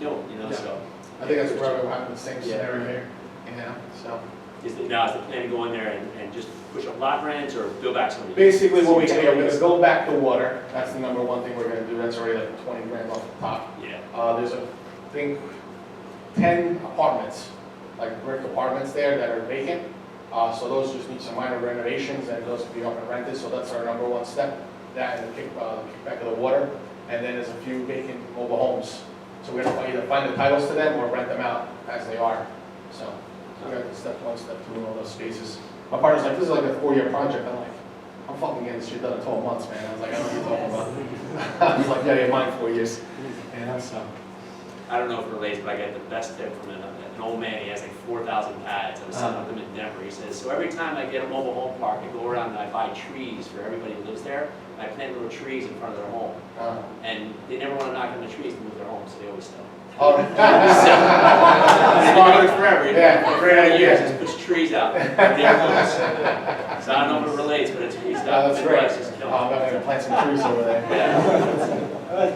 doing, you know, Yeah. so. I think that's where we'll have the same scenario here, you know, so. Is the plan to go in there and just push up lot rents or build back some of the? Basically, what we're gonna build back the water, that's the number one thing we're gonna do, that's already like 20 grand off the top. Yeah. There's I think 10 apartments, like brick apartments there that are vacant. So those just need some minor renovations and those will be up and rented, so that's our number one step. That and the kickback of the water. And then there's a few vacant mobile homes. So we're gonna either find the titles to them or rent them out as they are. So we got step one, step two, in all those spaces. My partner's like, this is like a 4-year project. I'm like, I'm fucking getting this shit done in 12 months, man. I was like, I don't know what you're talking about. I was like, yeah, mine 4 years. And so. I don't know if it relates, but I got the best tip from an old man. He has like 4,000 pads. I was selling them in Denver. He says, so every time I get a mobile home park, I go around and I buy trees for everybody who lives there. I plant little trees in front of their home. And they never want to knock on the trees to move their home, so they always sell. Oh, so, forever. Yeah, great idea. Just puts trees out. So I don't know if it relates, but it's trees out. That's great. I'm going to plant some trees over there. Yeah.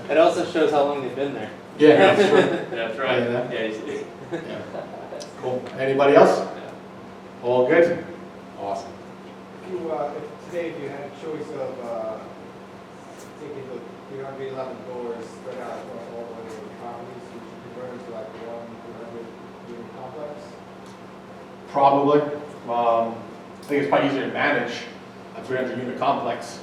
It also shows how long they've been there. Yeah, that's true. That's right. Yeah. Yeah. Cool. Anybody else? All good? Awesome. Today, if you had a choice of taking the 311 doors spread out across all the properties, would you convert them to like one 300-unit complex? Probably. I think it's probably easier to manage a 300-unit complex.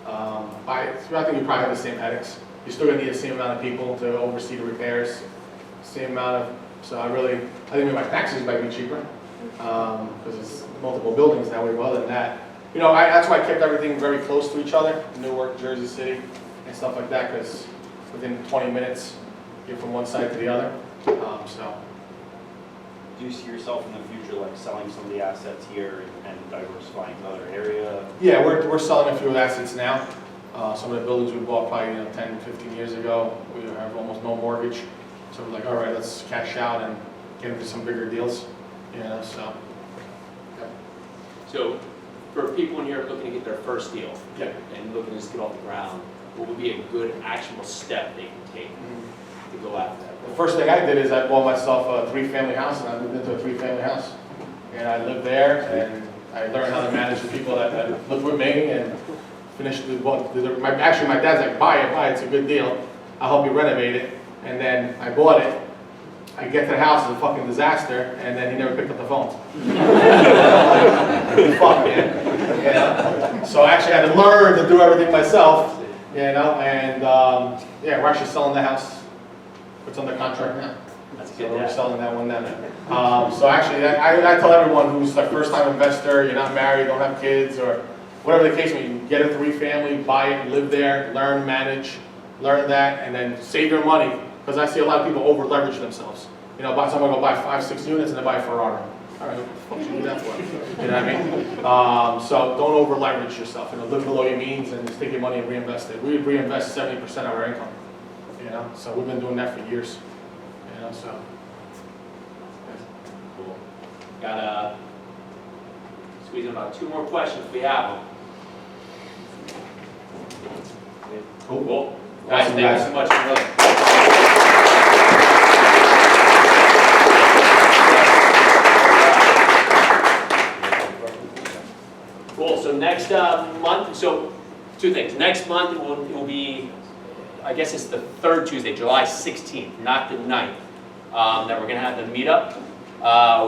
I think you probably have the same headaches. You're still going to need the same amount of people to oversee the repairs, same amount of, so I think my taxes might be cheaper, because it's multiple buildings now, but other than that, you know, that's why I kept everything very close to each other, Newark, Jersey City, and stuff like that, because within 20 minutes, you're from one side to the other, so. Do you see yourself in the future like selling some of the assets here and diversifying to other area? Yeah, we're selling a few assets now. Some of the buildings we bought probably 10, 15 years ago, we have almost no mortgage. So we're like, all right, let's cash out and get into some bigger deals. You know, so. Yeah. So for people in here looking to get their first deal Yeah. and looking to just get off the ground, what would be a good actionable step they can take to go after that? The first thing I did is I bought myself a 3-family house, and I moved into a 3-family house. And I lived there, and I learned how to manage the people that lived with me, and finished the book. Actually, my dad's like, buy it, it's a good deal. I'll help you renovate it. And then I bought it. I get to the house, it's a fucking disaster, and then he never picked up the phone. Fuck, man. You know? So I actually had to learn to do everything myself, you know, and yeah, we're actually selling the house. It's under contract now. That's a So good we're dad. selling that one now. So actually, I tell everyone who's a first-time investor, you're not married, don't have kids, or whatever the case may be, get a 3-family, buy it, live there, learn, manage, learn that, and then save your money. Because I see a lot of people over-leverage themselves. You know, someone go buy 5, 6 units and they buy a Ferrari. All right, what the fuck should you do that for? You know what I mean? So don't over-leverage yourself. You know, live below your means and just take your money and reinvest it. We reinvest 70% of our income. You know, so we've been doing that for years. You know, so. Cool. Got squeeze in about 2 more questions if we have them. Cool. Guys, Awesome, thank guys. you so much for really. Cool. So next month, so 2 things. Next month it will be, I guess it's the 3rd Tuesday, July 16th, not the 9th, that we're going to have the meetup.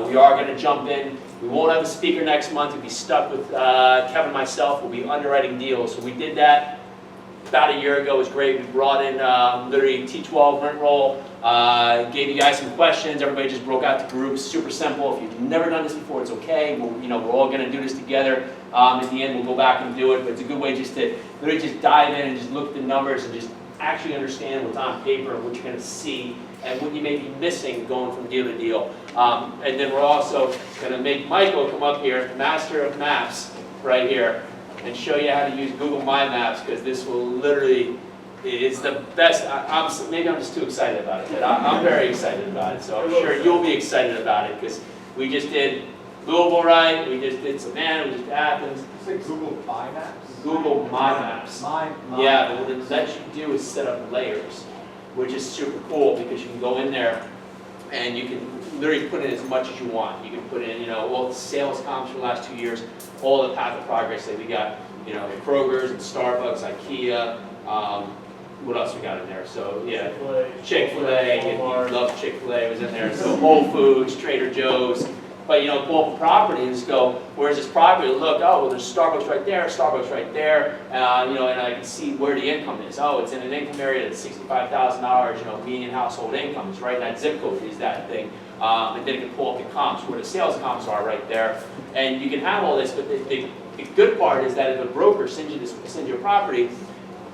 We are going to jump in. We won't have a speaker next month. We'll be stuck with Kevin and myself. We'll be underwriting deals. So we did that about a year ago. It was great. We brought in literally T12 rent roll, gave you guys some questions. Everybody just broke out to groups. Super simple. If you've never done this before, it's okay. We're all going to do this together. At the end, we'll go back and do it. But it's a good way just to literally just dive in and just look at the numbers and just actually understand what's on paper and what you're going to see and what you may be missing going from deal to deal. And then we're also going to make Michael come up here, master of maps, right here, and show you how to use Google My Maps, because this will literally, it's the best. Maybe I'm just too excited about it, but I'm very excited about it. So I'm sure you'll be excited about it, because we just did Louisville, right? We just did Savannah, we just did Athens. You say Google My Maps? Google My Maps. My Yeah, but what it lets you do is set up layers. which is super cool because you can go in there and you can literally put in as much as you want. You can put in, all the sales comps for the last 2 years, all the path of progress that we got, Kroger's and Starbucks, IKEA, what else we got in there? So, yeah, Chick-fil-A, you love Chick-fil-A, was in there. So Whole Foods, Trader Joe's. But, pull up a property and just go, where's this property? Look, oh, well, there's Starbucks right there, and I can see where the income is. Oh, it's in an income area that's $65,000, median household income. It's right in that zip code is that thing. And then you can pull up the comps, where the sales comps are right there. And you can have all this, but the good part is that if a broker sends you a property,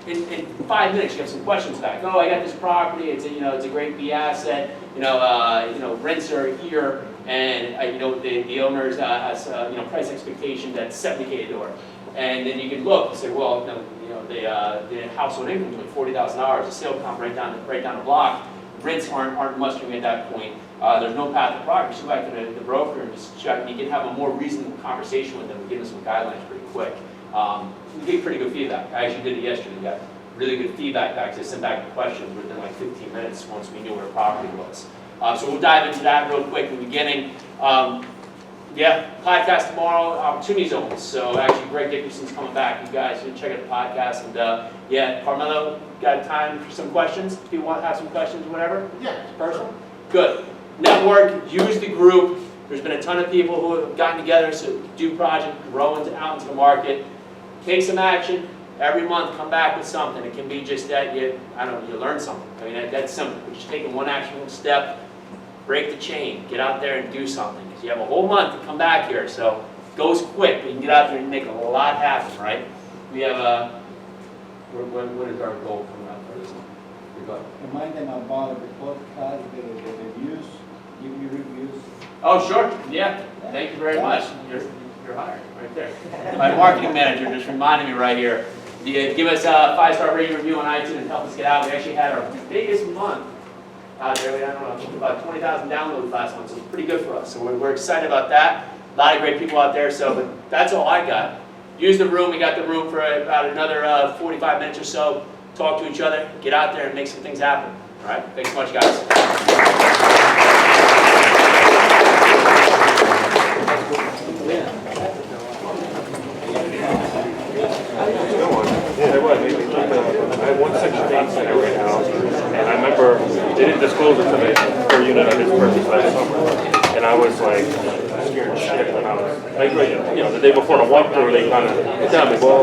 in 5 minutes you have some questions back. Oh, I got this property, it's a great B asset, rents are here, and the owner's has price expectation that's $70K a door. And then you can look and say, well, the household income is like $40,000, the sale comp right down the block, rents aren't mustering at that point. There's no path of progress. You go back to the broker and just check, and you can have a more reasonable conversation with them and give them some guidelines pretty quick. We get pretty good feedback. I actually did it yesterday. We got really good feedback back. So I sent back the questions within like 15 minutes once we knew where the property was. So we'll dive into that real quick in the beginning. Podcast tomorrow, Opportunity Zones. So actually Greg Dickerson's coming back. You guys should check out the podcast. And Carmelo, got time for some questions? If you want to have some questions or whatever? Yeah. Personal? Good. Network, use the group. There's been a ton of people who have gotten together to do project, grow out into the market. Take some action. Every month, come back with something. It can be just that you learn something. I mean, that's simple. We're just taking one actionable step, break the chain, get out there and do something. Because you have a whole month to come back here, so it goes quick. You can get out there and make a lot happen, right? We have what is our goal coming up for this one? Remind them about the podcast, the reviews, give me reviews. Oh, sure. Yeah. Thank you very much. You're hired right there. My marketing manager just reminded me right here. Give us a 5-star rating review on iTunes and help us get out. We actually had our biggest month out there. We had about 20,000 downloads last month, so it's pretty good for us. So we're excited about that. A lot of great people out there. So but that's all I got. Use the room. We got the room for about another 45 minutes or so. Talk to each other. Get out there and make some things happen. All right. Thanks so much, guys. Yeah, there was. I had one section 8 center right now, and I remember they didn't disclose it to me per unit on this purchase last summer, and I was like scared shit when I was like, the day before the walkthrough, they kind of tell me, well,